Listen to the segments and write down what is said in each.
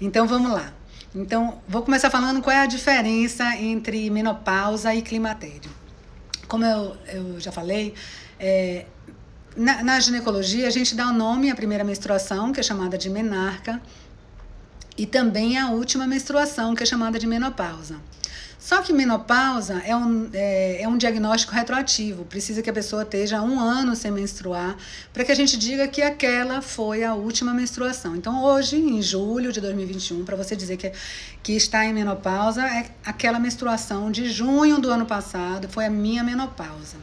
Então vamos lá. Então vou começar falando qual é a diferença entre menopausa e climatério. Como eu já falei, na ginecologia a gente dá o nome à primeira menstruação, que é chamada de menarca, e também à última menstruação, que é chamada de menopausa. Só que menopausa é um diagnóstico retroativo, precisa que a pessoa esteja 1 ano sem menstruar para que a gente diga que aquela foi a última menstruação. Então hoje, em julho de 2021, para você dizer que está em menopausa, é aquela menstruação de junho do ano passado, foi a minha menopausa.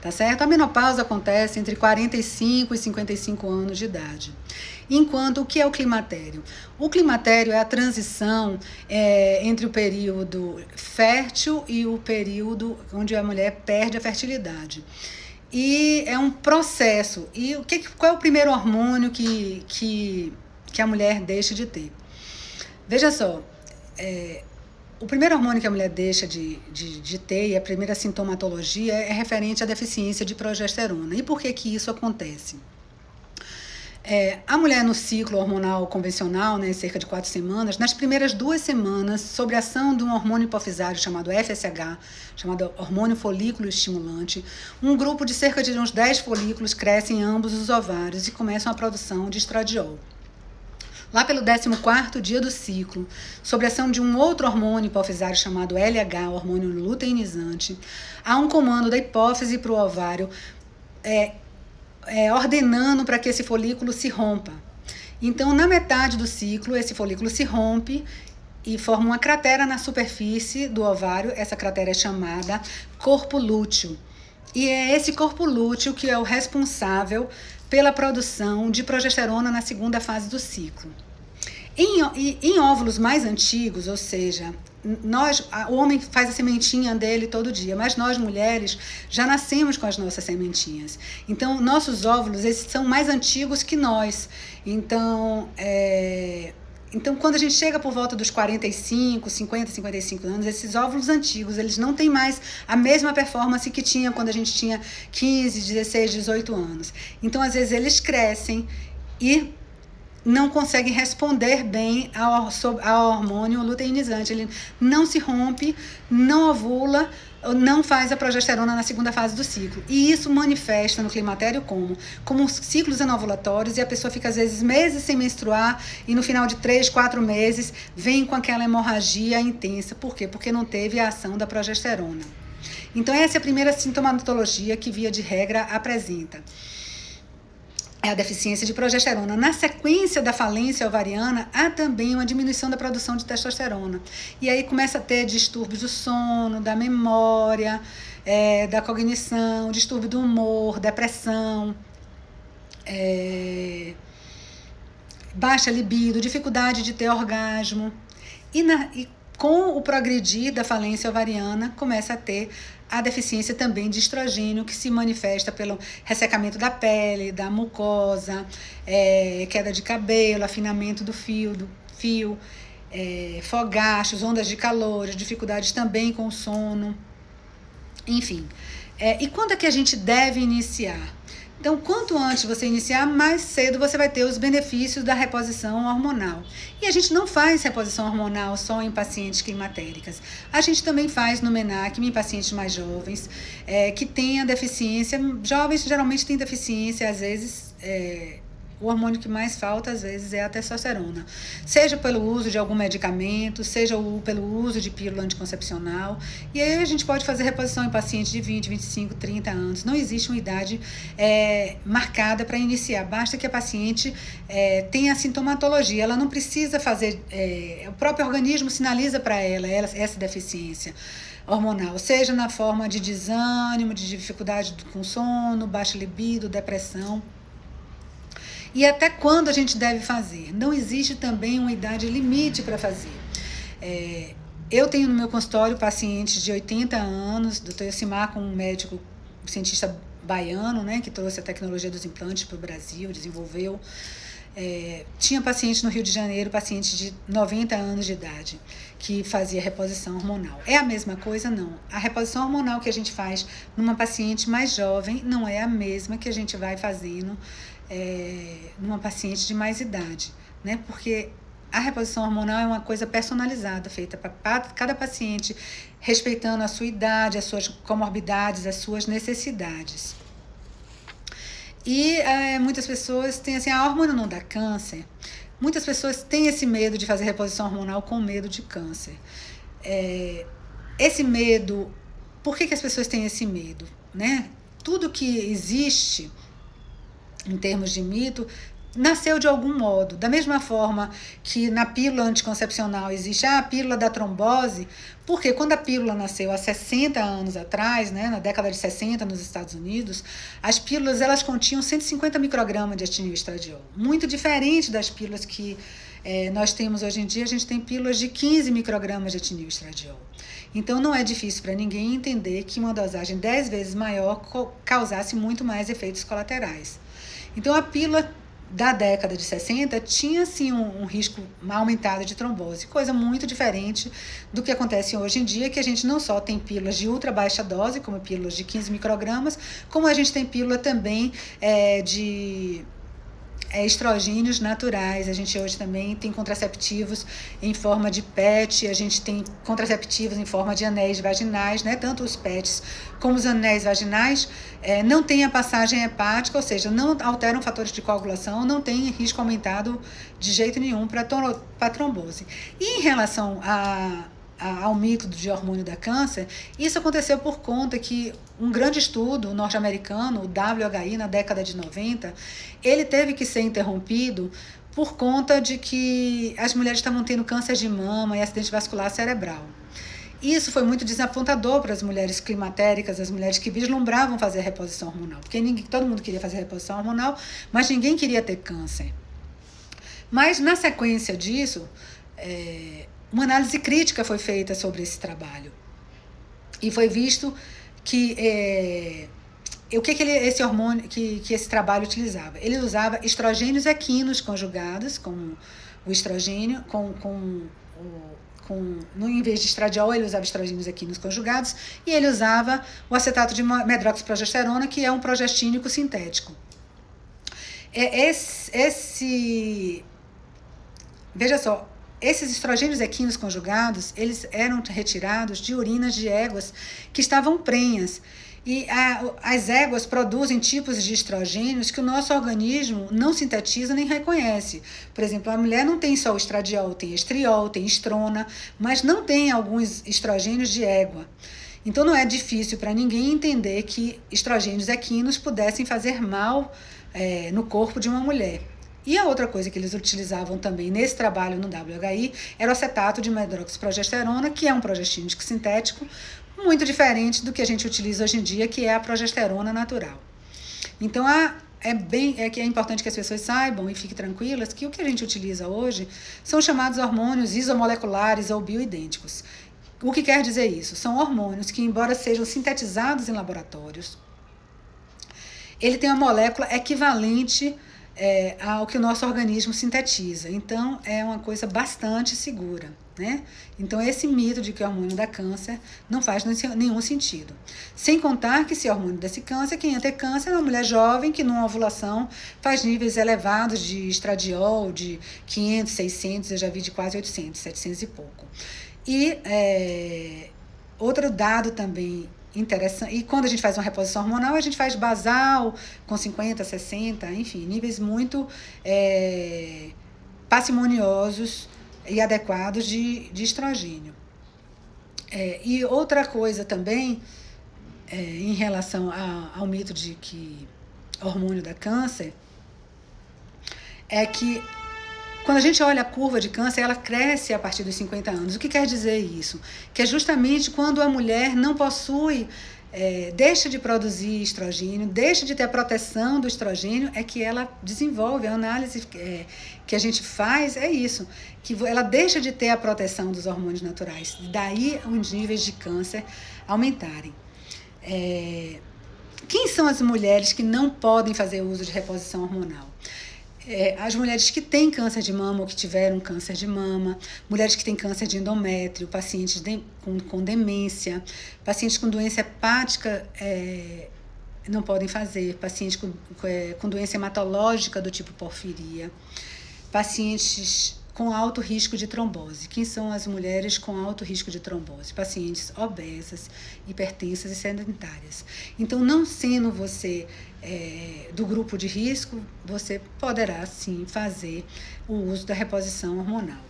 Tá certo? A menopausa acontece entre 45 e 55 anos de idade. Enquanto o que é o climatério? O climatério é a transição entre o período fértil e o período onde a mulher perde a fertilidade. E é um processo. E qual é o primeiro hormônio que a mulher deixa de ter? Veja só, o primeiro hormônio que a mulher deixa de ter, e a primeira sintomatologia, é referente à deficiência de progesterona. E por que isso acontece? A mulher no ciclo hormonal convencional, né, cerca de 4 semanas, nas primeiras 2 semanas, sob a ação de um hormônio hipofisário chamado FSH, chamado hormônio folículo estimulante, um grupo de cerca de uns 10 folículos cresce em ambos os ovários e começam a produção de estradiol. Lá pelo 14º dia do ciclo, sob a ação de um outro hormônio hipofisário chamado LH, hormônio luteinizante, há um comando da hipófise para o ovário ordenando para que esse folículo se rompa. Então, na metade do ciclo, esse folículo se rompe e forma uma cratera na superfície do ovário. Essa cratera é chamada corpo lúteo. E é esse corpo lúteo que é o responsável pela produção de progesterona na segunda fase do ciclo. Em óvulos mais antigos, ou seja, o homem faz a sementinha dele todo dia, mas nós mulheres já nascemos com as nossas sementinhas. Então, nossos óvulos esses são mais antigos que nós. Então, quando a gente chega por volta dos 45, 50, 55 anos, esses óvulos antigos, eles não têm mais a mesma performance que tinha quando a gente tinha 15, 16, 18 anos. Então, às vezes, eles crescem e não conseguem responder bem ao hormônio luteinizante. Ele não se rompe, não ovula, não faz a progesterona na segunda fase do ciclo. E isso manifesta no climatério como ciclos anovulatórios, e a pessoa fica às vezes meses sem menstruar e no final de 3, 4 meses vem com aquela hemorragia intensa. Por quê? Porque não teve a ação da progesterona. Então essa é a primeira sintomatologia que via de regra apresenta. É a deficiência de progesterona. Na sequência da falência ovariana, há também uma diminuição da produção de testosterona. E aí começa a ter distúrbios do sono, da memória, da cognição, distúrbio do humor, depressão, baixa libido, dificuldade de ter orgasmo. E com o progredir da falência ovariana, começa a ter a deficiência também de estrogênio, que se manifesta pelo ressecamento da pele, da mucosa, queda de cabelo, afinamento do fio, fogachos, ondas de calor, dificuldades também com o sono, enfim. E quando é que a gente deve iniciar? Então, quanto antes você iniciar, mais cedo você vai ter os benefícios da reposição hormonal. E a gente não faz reposição hormonal só em pacientes climatéricas. A gente também faz no MENAC em pacientes mais jovens, que têm a deficiência. Jovens geralmente têm deficiência, às vezes, o hormônio que mais falta, às vezes, é a testosterona. Seja pelo uso de algum medicamento, seja pelo uso de pílula anticoncepcional. E aí a gente pode fazer reposição em pacientes de 20, 25, 30 anos. Não existe uma idade marcada para iniciar. Basta que a paciente tenha sintomatologia. Ela não precisa fazer... o próprio organismo sinaliza para ela essa deficiência hormonal, seja na forma de desânimo, de dificuldade com sono, baixa libido, depressão. E até quando a gente deve fazer? Não existe também uma idade limite para fazer. Eu tenho no meu consultório pacientes de 80 anos, doutor Yosimar, um médico, cientista baiano, né, que trouxe a tecnologia dos implantes para o Brasil, desenvolveu. Tinha paciente no Rio de Janeiro, paciente de 90 anos de idade, que fazia reposição hormonal. É a mesma coisa? Não. A reposição hormonal que a gente faz numa paciente mais jovem não é a mesma que a gente vai fazendo numa paciente de mais idade, né? Porque a reposição hormonal é uma coisa personalizada, feita para cada paciente, respeitando a sua idade, as suas comorbidades, as suas necessidades. E muitas pessoas têm assim, a hormona não dá câncer. Muitas pessoas têm esse medo de fazer reposição hormonal com medo de câncer. Esse medo, por que as pessoas têm esse medo, né? Tudo que existe em termos de mito nasceu de algum modo. Da mesma forma que na pílula anticoncepcional existe a pílula da trombose, porque quando a pílula nasceu há 60 anos atrás, né, na década de 60 nos Estados Unidos, as pílulas elas continham 150 microgramas de etinil estradiol. Muito diferente das pílulas que nós temos hoje em dia, a gente tem pílulas de 15 microgramas de etinil estradiol. Então não é difícil para ninguém entender que uma dosagem 10 vezes maior causasse muito mais efeitos colaterais. Então a pílula da década de 60 tinha sim um risco aumentado de trombose, coisa muito diferente do que acontece hoje em dia, que a gente não só tem pílulas de ultra baixa dose, como pílulas de 15 microgramas, como a gente tem pílula também de estrogênios naturais. A gente hoje também tem contraceptivos em forma de PET, a gente tem contraceptivos em forma de anéis vaginais, né? Tanto os PETs como os anéis vaginais não tem a passagem hepática, ou seja, não alteram fatores de coagulação, não tem risco aumentado de jeito nenhum para trombose. E em relação ao mito de hormônio da câncer, isso aconteceu por conta que um grande estudo norte-americano, o WHI, na década de 90, ele teve que ser interrompido por conta de que as mulheres estavam tendo câncer de mama e acidente vascular cerebral. Isso foi muito desapontador para as mulheres climatéricas, as mulheres que vislumbravam fazer reposição hormonal, porque todo mundo queria fazer reposição hormonal, mas ninguém queria ter câncer. Mas, na sequência disso, uma análise crítica foi feita sobre esse trabalho. E foi visto que esse hormônio, que esse trabalho utilizava. Ele usava estrogênios equinos conjugados com o estrogênio, em vez de estradiol, ele usava estrogênios equinos conjugados, e ele usava o acetato de medroxiprogesterona, que é um progestínico sintético. Veja só, esses estrogênios equinos conjugados, eles eram retirados de urinas de éguas que estavam prenhas. E as éguas produzem tipos de estrogênios que o nosso organismo não sintetiza nem reconhece. Por exemplo, a mulher não tem só o estradiol, tem estriol, tem estrona, mas não tem alguns estrogênios de égua. Então não é difícil para ninguém entender que estrogênios equinos pudessem fazer mal no corpo de uma mulher. E a outra coisa que eles utilizavam também nesse trabalho no WHI era o acetato de medroxiprogesterona, que é um progestínico sintético, muito diferente do que a gente utiliza hoje em dia, que é a progesterona natural. Então, é importante que as pessoas saibam e fiquem tranquilas que o que a gente utiliza hoje são chamados hormônios isomoleculares ou bioidênticos. O que quer dizer isso? São hormônios que, embora sejam sintetizados em laboratórios, ele tem uma molécula equivalente ao que o nosso organismo sintetiza. Então, é uma coisa bastante segura, né? Então, esse mito de que o hormônio dá câncer não faz nenhum sentido. Sem contar que esse hormônio desse câncer, quem ia ter câncer é uma mulher jovem que, numa ovulação, faz níveis elevados de estradiol, de 500, 600, eu já vi de quase 800, 700 e pouco. E outro dado também interessante, e quando a gente faz uma reposição hormonal, a gente faz basal com 50, 60, enfim, níveis muito parcimoniosos e adequados de estrogênio. E outra coisa também, em relação ao mito de que hormônio dá câncer, é que quando a gente olha a curva de câncer, ela cresce a partir dos 50 anos. O que quer dizer isso? Que é justamente quando a mulher não possui, deixa de produzir estrogênio, deixa de ter a proteção do estrogênio, é que ela desenvolve. A análise que a gente faz é isso, que ela deixa de ter a proteção dos hormônios naturais. Daí os níveis de câncer aumentarem. Quem são as mulheres que não podem fazer uso de reposição hormonal? As mulheres que têm câncer de mama ou que tiveram câncer de mama, mulheres que têm câncer de endométrio, pacientes com demência, pacientes com doença hepática não podem fazer, pacientes com doença hematológica do tipo porfiria, pacientes com alto risco de trombose. Quem são as mulheres com alto risco de trombose? Pacientes obesas, hipertensas e sedentárias. Então, não sendo você do grupo de risco, você poderá sim fazer o uso da reposição hormonal.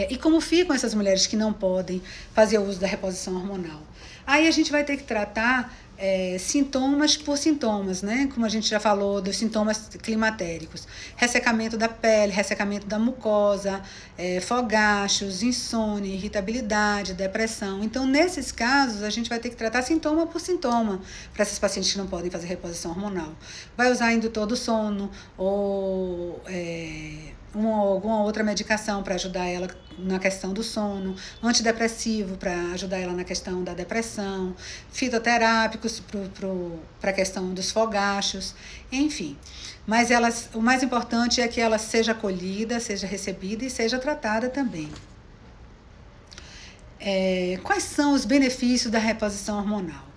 E como ficam essas mulheres que não podem fazer o uso da reposição hormonal? Aí a gente vai ter que tratar sintomas por sintomas, né? Como a gente já falou dos sintomas climatéricos. Ressecamento da pele, ressecamento da mucosa, fogachos, insônia, irritabilidade, depressão. Então, nesses casos, a gente vai ter que tratar sintoma por sintoma para essas pacientes que não podem fazer reposição hormonal. Vai usar indutor do sono ou alguma outra medicação para ajudar ela na questão do sono, antidepressivo para ajudar ela na questão da depressão, fitoterápicos para a questão dos fogachos, enfim. Mas o mais importante é que ela seja acolhida, seja recebida e seja tratada também. Quais são os benefícios da reposição hormonal?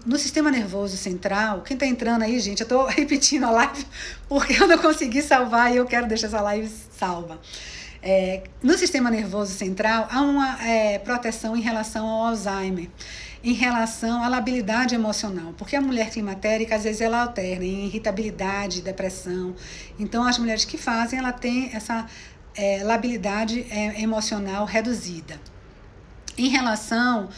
No sistema nervoso central, quem está entrando aí, gente, eu estou repetindo a live porque eu não consegui salvar e eu quero deixar essa live salva. No sistema nervoso central, há uma proteção em relação ao Alzheimer, em relação à labilidade emocional, porque a mulher climatérica, às vezes, ela alterna em irritabilidade, depressão. Então, as mulheres que fazem, ela tem essa labilidade emocional reduzida. Em relação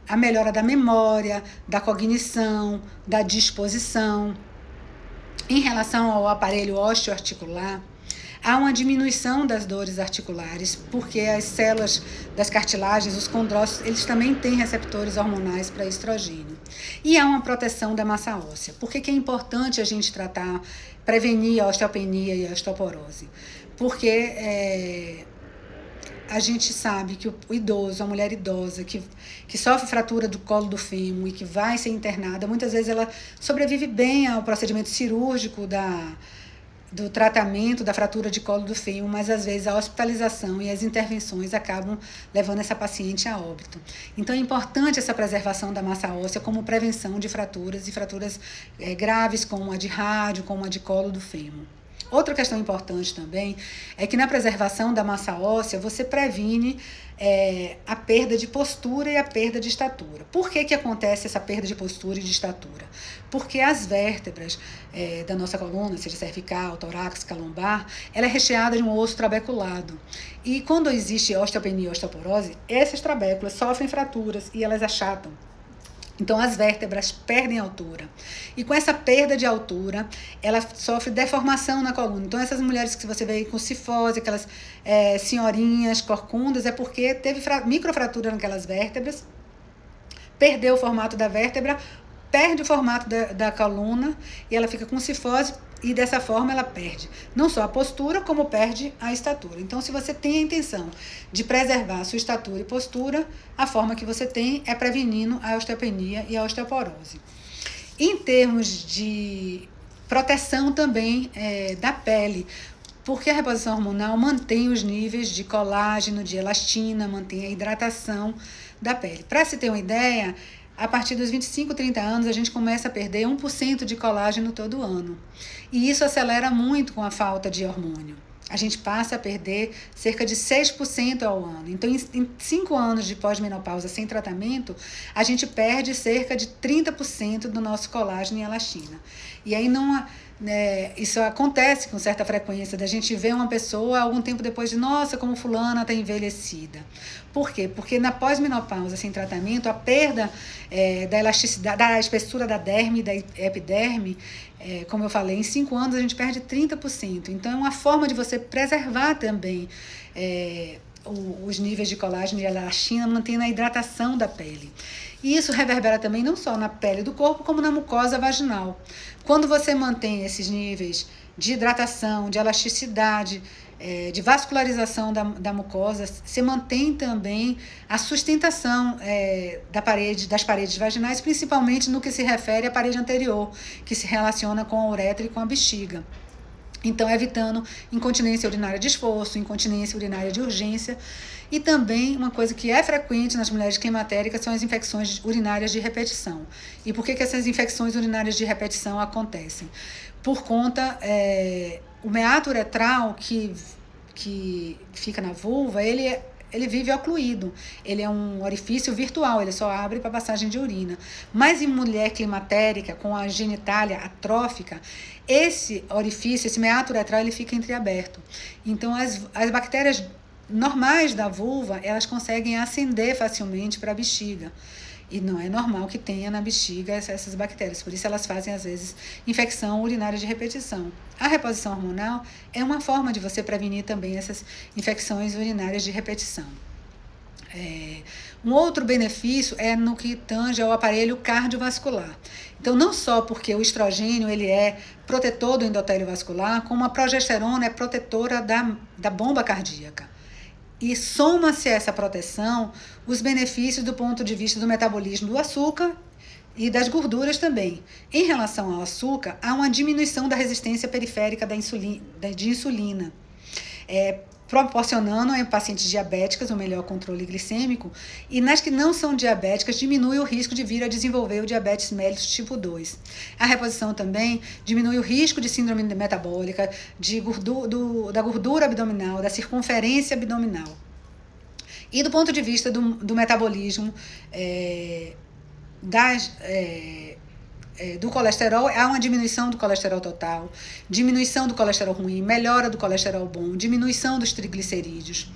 a melhora da memória, da cognição, da disposição. Em relação ao aparelho osteoarticular, há uma diminuição das dores articulares, porque as células das cartilagens, os condrócitos, eles também têm receptores hormonais para estrogênio. E há uma proteção da massa óssea. Por que é importante a gente prevenir a osteopenia e a osteoporose? Porque a gente sabe que o idoso, a mulher idosa que sofre fratura do colo do fêmur e que vai ser internada, muitas vezes ela sobrevive bem ao procedimento cirúrgico do tratamento da fratura de colo do fêmur, mas às vezes a hospitalização e as intervenções acabam levando essa paciente a óbito. Então é importante essa preservação da massa óssea como prevenção de fraturas e fraturas graves como a de rádio, como a de colo do fêmur. Outra questão importante também é que na preservação da massa óssea você previne a perda de postura e a perda de estatura. Por que acontece essa perda de postura e de estatura? Porque as vértebras da nossa coluna, seja cervical, torácica, lombar, ela é recheada de um osso trabeculado. E quando existe osteopenia e osteoporose, essas trabéculas sofrem fraturas e elas achatam. Então, as vértebras perdem altura. E com essa perda de altura, ela sofre deformação na coluna. Então, essas mulheres que você vê com cifose, aquelas senhorinhas corcundas, é porque teve microfratura naquelas vértebras, perdeu o formato da vértebra, perde o formato da coluna e ela fica com cifose e dessa forma ela perde não só a postura, como perde a estatura. Então, se você tem a intenção de preservar a sua estatura e postura, a forma que você tem é prevenindo a osteopenia e a osteoporose. Em termos de proteção também da pele, porque a reposição hormonal mantém os níveis de colágeno, de elastina, mantém a hidratação da pele. Para se ter uma ideia, a partir dos 25, 30 anos, a gente começa a perder 1% de colágeno todo ano. E isso acelera muito com a falta de hormônio. A gente passa a perder cerca de 6% ao ano. Então, em 5 anos de pós-menopausa sem tratamento, a gente perde cerca de 30% do nosso colágeno e elastina. E aí isso acontece com certa frequência, da gente ver uma pessoa algum tempo depois de, nossa, como fulana está envelhecida. Por quê? Porque na pós-menopausa sem tratamento, a perda da elasticidade, da espessura da derme e da epiderme, como eu falei, em 5 anos a gente perde 30%. Então é uma forma de você preservar também os níveis de colágeno e elastina, mantendo a hidratação da pele. E isso reverbera também não só na pele do corpo, como na mucosa vaginal. Quando você mantém esses níveis de hidratação, de elasticidade, de vascularização da mucosa, você mantém também a sustentação das paredes vaginais, principalmente no que se refere à parede anterior, que se relaciona com a uretra e com a bexiga. Então, evitando incontinência urinária de esforço, incontinência urinária de urgência. E também uma coisa que é frequente nas mulheres climatéricas são as infecções urinárias de repetição. E por que essas infecções urinárias de repetição acontecem? Por conta O meato uretral que fica na vulva, ele vive ocluído. Ele é um orifício virtual, ele só abre para passagem de urina. Mas em mulher climatérica, com a genitália atrófica, esse orifício, esse meato uretral, ele fica entreaberto. Então, as bactérias normais da vulva, elas conseguem ascender facilmente para a bexiga. E não é normal que tenha na bexiga essas bactérias. Por isso elas fazem, às vezes, infecção urinária de repetição. A reposição hormonal é uma forma de você prevenir também essas infecções urinárias de repetição. Um outro benefício é no que tange ao aparelho cardiovascular. Então, não só porque o estrogênio ele é protetor do endotélio vascular, como a progesterona é protetora da bomba cardíaca. E soma-se a essa proteção os benefícios do ponto de vista do metabolismo do açúcar e das gorduras também. Em relação ao açúcar, há uma diminuição da resistência periférica de insulina, proporcionando em pacientes diabéticas um melhor controle glicêmico, e nas que não são diabéticas diminui o risco de vir a desenvolver o diabetes mellitus tipo 2. A reposição também diminui o risco de síndrome metabólica, da gordura abdominal, da circunferência abdominal. E do ponto de vista do metabolismo, do colesterol, há uma diminuição do colesterol total, diminuição do colesterol ruim, melhora do colesterol bom, diminuição dos triglicerídeos.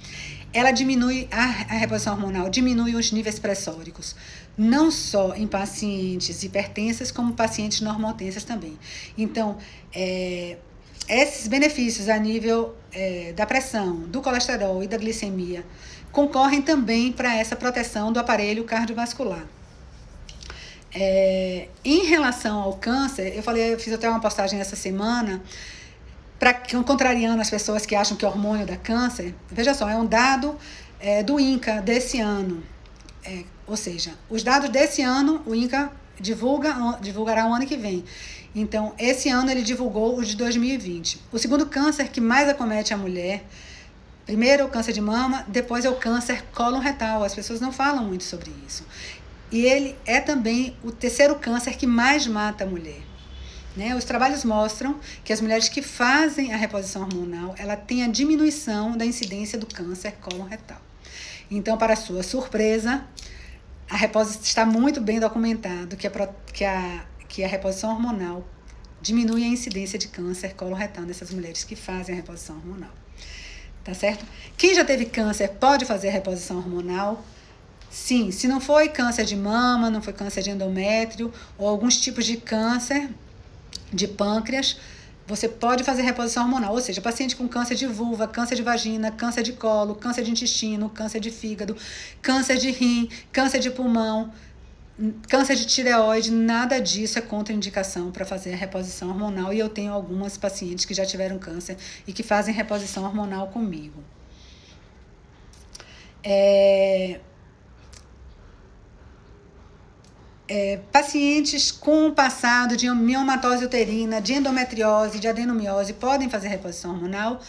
Ela diminui, a reposição hormonal diminui os níveis pressóricos, não só em pacientes hipertensas, como pacientes normotensas também. Então, esses benefícios a nível da pressão, do colesterol e da glicemia concorrem também para essa proteção do aparelho cardiovascular. Em relação ao câncer, eu fiz até uma postagem essa semana, contrariando as pessoas que acham que o hormônio dá câncer. Veja só, é um dado do INCA desse ano. Ou seja, os dados desse ano, o INCA divulgará o ano que vem. Então, esse ano ele divulgou os de 2020. O segundo câncer que mais acomete a mulher, primeiro é o câncer de mama, depois é o câncer cólon-retal. As pessoas não falam muito sobre isso. E ele é também o terceiro câncer que mais mata a mulher. Os trabalhos mostram que as mulheres que fazem a reposição hormonal, ela tem a diminuição da incidência do câncer cólon-retal. Então, para sua surpresa, está muito bem documentado que a reposição hormonal diminui a incidência de câncer cólon-retal nessas mulheres que fazem a reposição hormonal. Tá certo? Quem já teve câncer pode fazer a reposição hormonal? Sim, se não foi câncer de mama, não foi câncer de endométrio ou alguns tipos de câncer de pâncreas, você pode fazer reposição hormonal. Ou seja, paciente com câncer de vulva, câncer de vagina, câncer de colo, câncer de intestino, câncer de fígado, câncer de rim, câncer de pulmão, câncer de tireoide, nada disso é contraindicação para fazer a reposição hormonal. E eu tenho algumas pacientes que já tiveram câncer e que fazem reposição hormonal comigo. Pacientes com passado de miomatose uterina, de endometriose, de adenomiose, podem fazer reposição hormonal?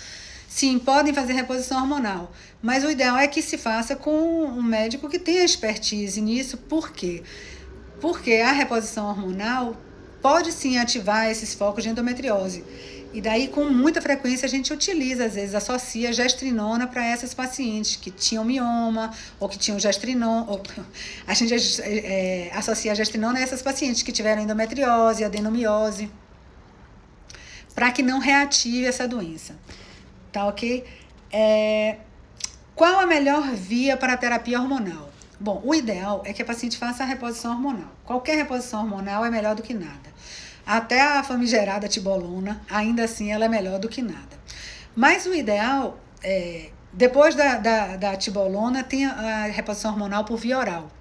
Sim, podem fazer reposição hormonal, mas o ideal é que se faça com um médico que tenha expertise nisso. Por quê? Porque a reposição hormonal pode sim ativar esses focos de endometriose. E daí, com muita frequência, a gente utiliza, às vezes, associa gestrinona para essas pacientes que tinham mioma ou que tinham gestrinona. A gente associa a gestrinona a essas pacientes que tiveram endometriose, adenomiose, para que não reative essa doença. Tá ok? Qual a melhor via para a terapia hormonal? Bom, o ideal é que a paciente faça a reposição hormonal. Qualquer reposição hormonal é melhor do que nada. Até a famigerada tibolona, ainda assim, ela é melhor do que nada. Mas o ideal, depois da tibolona, tem a reposição hormonal por via oral.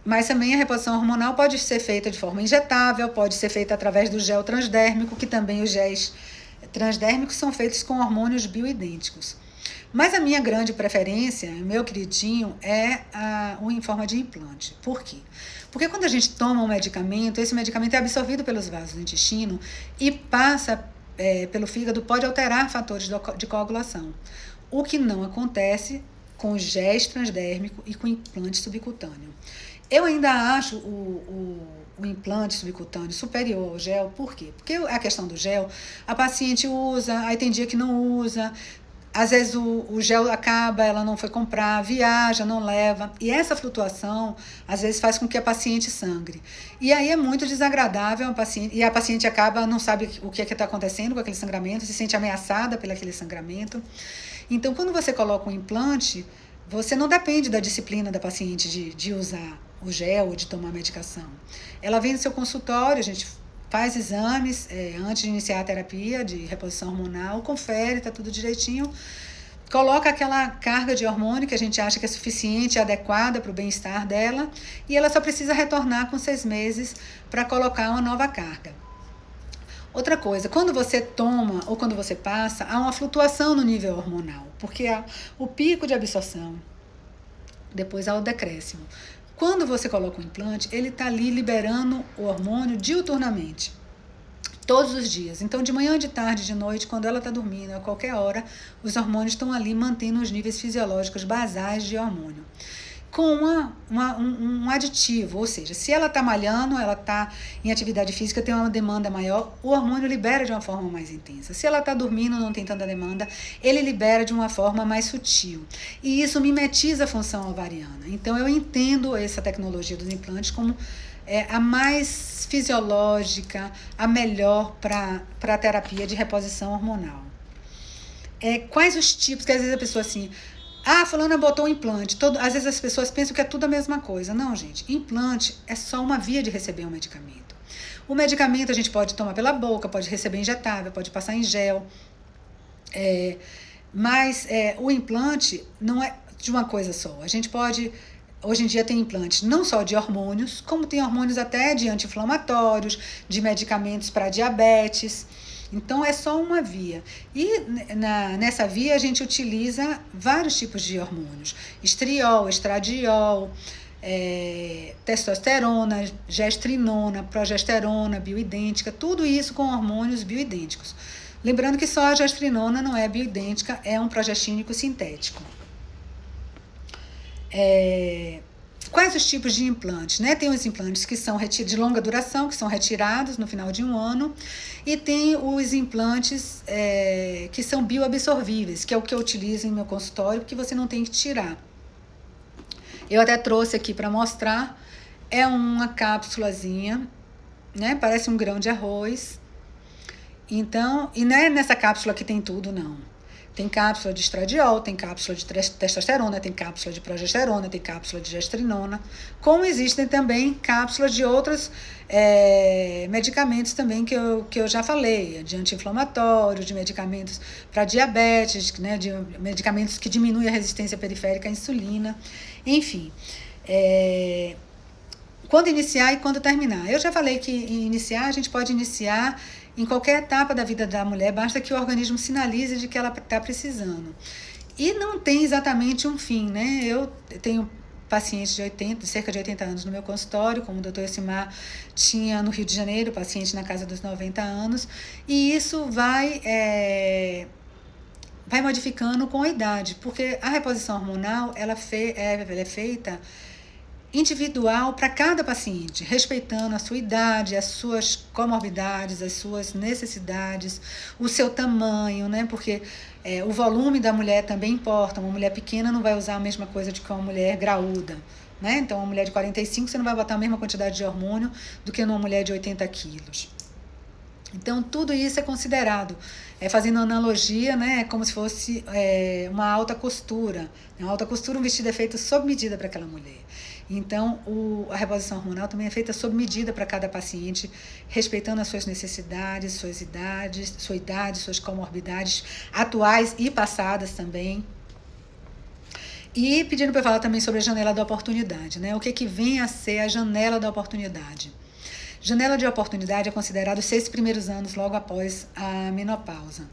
Mas também a reposição hormonal pode ser feita de forma injetável, pode ser feita através do gel transdérmico, que também os géis transdérmicos são feitos com hormônios bioidênticos. Mas a minha grande preferência, meu queridinho, é em forma de implante. Por quê? Porque quando a gente toma um medicamento, esse medicamento é absorvido pelos vasos do intestino e passa pelo fígado, pode alterar fatores de coagulação. O que não acontece com o géis transdérmico e com o implante subcutâneo. Eu ainda acho o implante subcutâneo superior ao gel. Por quê? Porque a questão do gel, a paciente usa, aí tem dia que não usa, às vezes o gel acaba, ela não foi comprar, viaja, não leva. E essa flutuação, às vezes, faz com que a paciente sangre. E aí é muito desagradável a paciente, e a paciente acaba, não sabe o que está acontecendo com aquele sangramento, se sente ameaçada pelo aquele sangramento. Então, quando você coloca um implante, você não depende da disciplina da paciente de usar o gel ou de tomar medicação. Ela vem no seu consultório, a gente faz exames antes de iniciar a terapia de reposição hormonal, confere, tá tudo direitinho, coloca aquela carga de hormônio que a gente acha que é suficiente e adequada para o bem-estar dela, e ela só precisa retornar com 6 meses para colocar uma nova carga. Outra coisa, quando você toma ou quando você passa, há uma flutuação no nível hormonal, porque há o pico de absorção, depois há o decréscimo. Quando você coloca um implante, ele está ali liberando o hormônio diuturnamente, todos os dias. Então, de manhã, de tarde, de noite, quando ela está dormindo, a qualquer hora, os hormônios estão ali mantendo os níveis fisiológicos basais de hormônio, com um aditivo, ou seja, se ela está malhando, ela está em atividade física, tem uma demanda maior, o hormônio libera de uma forma mais intensa. Se ela está dormindo, não tem tanta demanda, ele libera de uma forma mais sutil. E isso mimetiza a função ovariana. Então, eu entendo essa tecnologia dos implantes como a mais fisiológica, a melhor para a terapia de reposição hormonal. Quais os tipos, que às vezes a pessoa assim... fulana botou um implante. Às vezes as pessoas pensam que é tudo a mesma coisa. Não, gente. Implante é só uma via de receber um medicamento. O medicamento a gente pode tomar pela boca, pode receber injetável, pode passar em gel. Mas o implante não é de uma coisa só. A gente pode... Hoje em dia tem implantes não só de hormônios, como tem hormônios até de anti-inflamatórios, de medicamentos para diabetes. Então, é só uma via. E nessa via a gente utiliza vários tipos de hormônios. Estriol, estradiol, testosterona, gestrinona, progesterona, bioidêntica, tudo isso com hormônios bioidênticos. Lembrando que só a gestrinona não é bioidêntica, é um progestínico sintético. Quais os tipos de implantes? Tem os implantes que são de longa duração, que são retirados no final de um ano, e tem os implantes que são bioabsorvíveis, que é o que eu utilizo em meu consultório, que você não tem que tirar. Eu até trouxe aqui para mostrar, é uma cápsulazinha, parece um grão de arroz. Então, e não é nessa cápsula que tem tudo, não. Tem cápsula de estradiol, tem cápsula de testosterona, tem cápsula de progesterona, tem cápsula de gestrinona, como existem também cápsulas de outros medicamentos também que eu já falei, de anti-inflamatórios, de medicamentos para diabetes, de medicamentos que diminuem a resistência periférica à insulina, enfim. Quando iniciar e quando terminar. Eu já falei que a gente pode iniciar em qualquer etapa da vida da mulher, basta que o organismo sinalize de que ela está precisando. E não tem exatamente um fim, Eu tenho pacientes de cerca de 80 anos no meu consultório, como o doutor Elcimar tinha no Rio de Janeiro, paciente na casa dos 90 anos, e isso vai modificando com a idade, porque a reposição hormonal ela é feita individual para cada paciente, respeitando a sua idade, as suas comorbidades, as suas necessidades, o seu tamanho, Porque o volume da mulher também importa. Uma mulher pequena não vai usar a mesma coisa de que uma mulher graúda, Então, uma mulher de 45, você não vai botar a mesma quantidade de hormônio do que numa mulher de 80 quilos. Então, tudo isso é considerado, fazendo analogia, como se fosse uma alta costura. Uma alta costura, um vestido é feito sob medida para aquela mulher. Então, a reposição hormonal também é feita sob medida para cada paciente, respeitando as suas necessidades, sua idade, suas comorbidades atuais e passadas também. E pedindo para eu falar também sobre a janela da oportunidade, O que vem a ser a janela da oportunidade? Janela de oportunidade é considerado os 6 primeiros anos logo após a menopausa.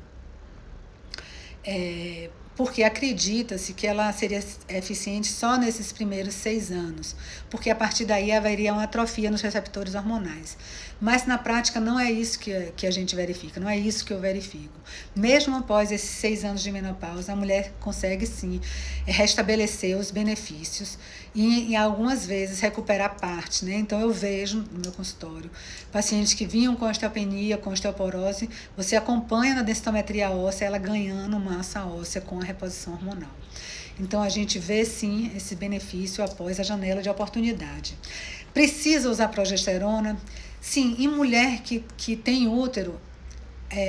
porque acredita-se que ela seria eficiente só nesses primeiros 6 anos, porque a partir daí haveria uma atrofia nos receptores hormonais. Mas na prática não é isso que a gente verifica, não é isso que eu verifico. Mesmo após esses 6 anos de menopausa, a mulher consegue sim restabelecer os benefícios e algumas vezes recuperar parte, né? Então eu vejo no meu consultório pacientes que vinham com osteopenia, com osteoporose, você acompanha na densitometria óssea ela ganhando massa óssea com a reposição hormonal. Então a gente vê sim esse benefício após a janela de oportunidade. Precisa usar progesterona? Sim, em mulher que tem útero,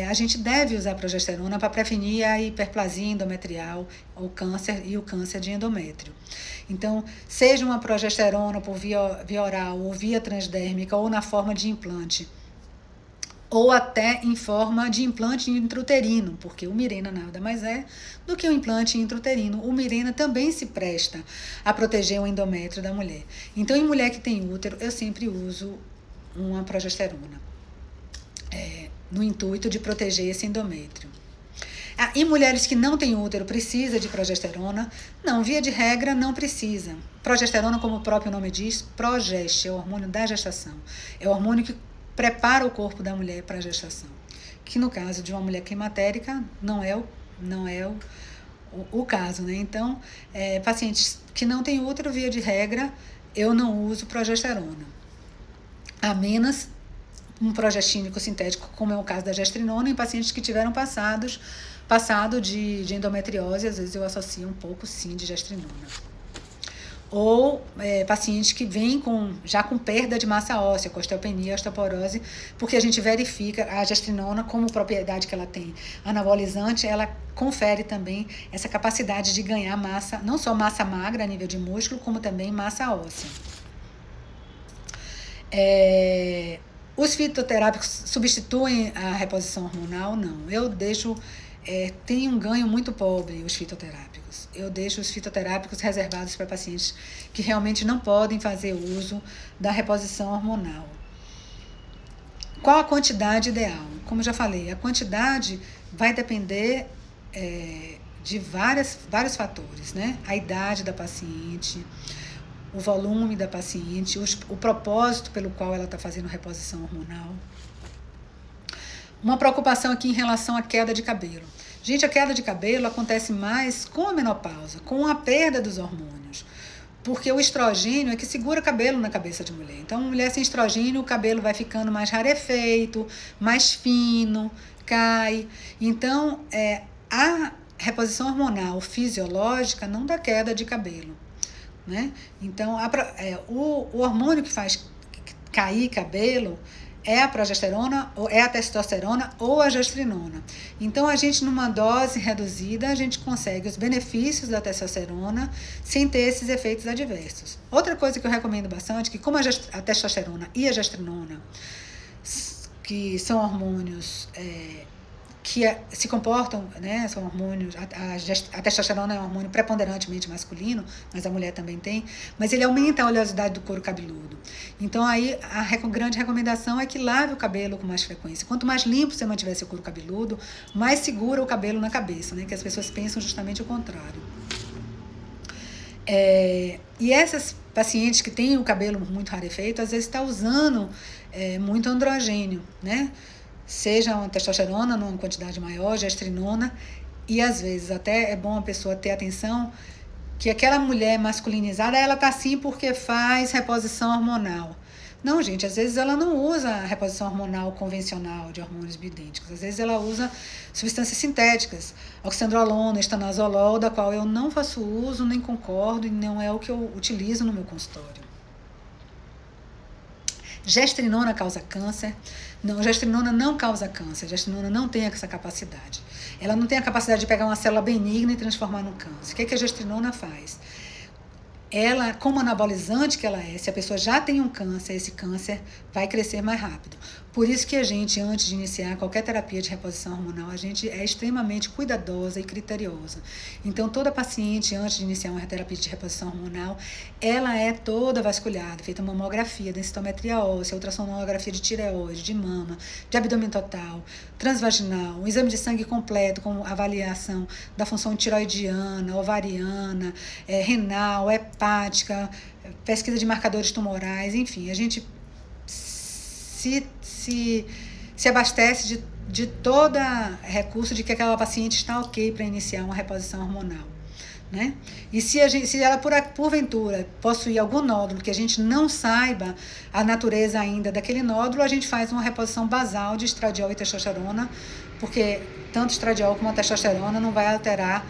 a gente deve usar progesterona para prevenir a hiperplasia endometrial, o câncer e o câncer de endométrio. Então, seja uma progesterona por via oral ou via transdérmica ou na forma de implante, ou até em forma de implante intrauterino, porque o Mirena nada mais é do que um implante intrauterino. O Mirena também se presta a proteger o endométrio da mulher. Então, em mulher que tem útero, eu sempre uso uma progesterona, no intuito de proteger esse endométrio. Em mulheres que não têm útero, precisa de progesterona? Não, via de regra, não precisa. Progesterona, como o próprio nome diz, progeste, é o hormônio da gestação. É o hormônio que prepara o corpo da mulher para a gestação. Que no caso de uma mulher climatérica, não é o caso, né? Então, pacientes que não têm útero, via de regra, eu não uso progesterona. A menos um progestínico sintético, como é o caso da gestrinona, em pacientes que tiveram passado de endometriose, às vezes eu associo um pouco, sim, de gestrinona. Ou pacientes que vêm já com perda de massa óssea, com osteopenia, osteoporose, porque a gente verifica a gestrinona como propriedade que ela tem anabolizante, ela confere também essa capacidade de ganhar massa, não só massa magra a nível de músculo, como também massa óssea. Os fitoterápicos substituem a reposição hormonal? Não. Eu deixo... tem um ganho muito pobre os fitoterápicos. Eu deixo os fitoterápicos reservados para pacientes que realmente não podem fazer uso da reposição hormonal. Qual a quantidade ideal? Como eu já falei, a quantidade vai depender de vários fatores, né? A idade da paciente, o volume da paciente, o propósito pelo qual ela está fazendo reposição hormonal. Uma preocupação aqui em relação à queda de cabelo. Gente, a queda de cabelo acontece mais com a menopausa, com a perda dos hormônios. Porque o estrogênio é que segura o cabelo na cabeça de mulher. Então, mulher sem estrogênio, o cabelo vai ficando mais rarefeito, mais fino, cai. Então, a reposição hormonal fisiológica não dá queda de cabelo, né? Então, o hormônio que faz cair cabelo é a progesterona, ou é a testosterona ou a gestrinona. Então, a gente, numa dose reduzida, a gente consegue os benefícios da testosterona sem ter esses efeitos adversos. Outra coisa que eu recomendo bastante, que como a testosterona e a gestrinona, que são hormônios que se comportam, né, são hormônios, a testosterona é um hormônio preponderantemente masculino, mas a mulher também tem, mas ele aumenta a oleosidade do couro cabeludo. Então aí a grande recomendação é que lave o cabelo com mais frequência. Quanto mais limpo você mantiver seu couro cabeludo, mais segura o cabelo na cabeça, né, que as pessoas pensam justamente o contrário. E essas pacientes que têm o cabelo muito rarefeito, às vezes está usando muito androgênio, né? Seja uma testosterona numa quantidade maior, gestrinona, e às vezes até é bom a pessoa ter atenção que aquela mulher masculinizada, ela tá assim porque faz reposição hormonal. Não, gente, às vezes ela não usa a reposição hormonal convencional de hormônios bioidênticos, às vezes ela usa substâncias sintéticas, oxandrolona, estanozolol, da qual eu não faço uso, nem concordo, e não é o que eu utilizo no meu consultório. Gestrinona causa câncer? Não, gestrinona não causa câncer, gestrinona não tem essa capacidade. Ela não tem a capacidade de pegar uma célula benigna e transformar no câncer. O que a gestrinona faz? ela, como anabolizante que ela é, se a pessoa já tem um câncer, esse câncer vai crescer mais rápido. Por isso que a gente, antes de iniciar qualquer terapia de reposição hormonal, a gente é extremamente cuidadosa e criteriosa. Então, toda paciente, antes de iniciar uma terapia de reposição hormonal, ela é toda vasculhada, feita mamografia, densitometria óssea, ultrassonografia de tireoide, de mama, de abdômen total, transvaginal, um exame de sangue completo com avaliação da função tiroidiana, ovariana, renal, hepática, pesquisa de marcadores tumorais, enfim, a gente se abastece de todo recurso de que aquela paciente está ok para iniciar uma reposição hormonal. Né? E se ela porventura possuir algum nódulo que a gente não saiba a natureza ainda daquele nódulo, a gente faz uma reposição basal de estradiol e testosterona, porque tanto estradiol como a testosterona não vai alterar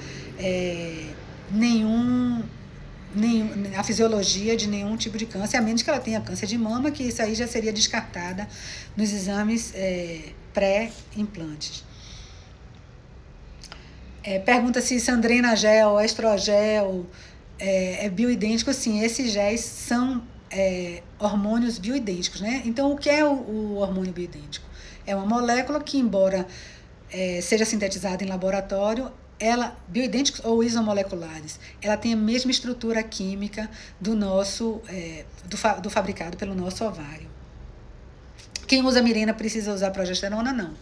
a fisiologia de nenhum tipo de câncer, a menos que ela tenha câncer de mama, que isso aí já seria descartada nos exames pré-implantes. Pergunta se Sandrina gel, estrogel é bioidêntico. Sim, esses géis são hormônios bioidênticos, né? Então, o que é o hormônio bioidêntico? É uma molécula que, embora seja sintetizada em laboratório, bioidênticos ou isomoleculares, ela tem a mesma estrutura química do nosso, do fabricado pelo nosso ovário. Quem usa mirena precisa usar progesterona? Não.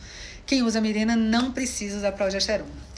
Quem usa mirena não precisa usar progesterona.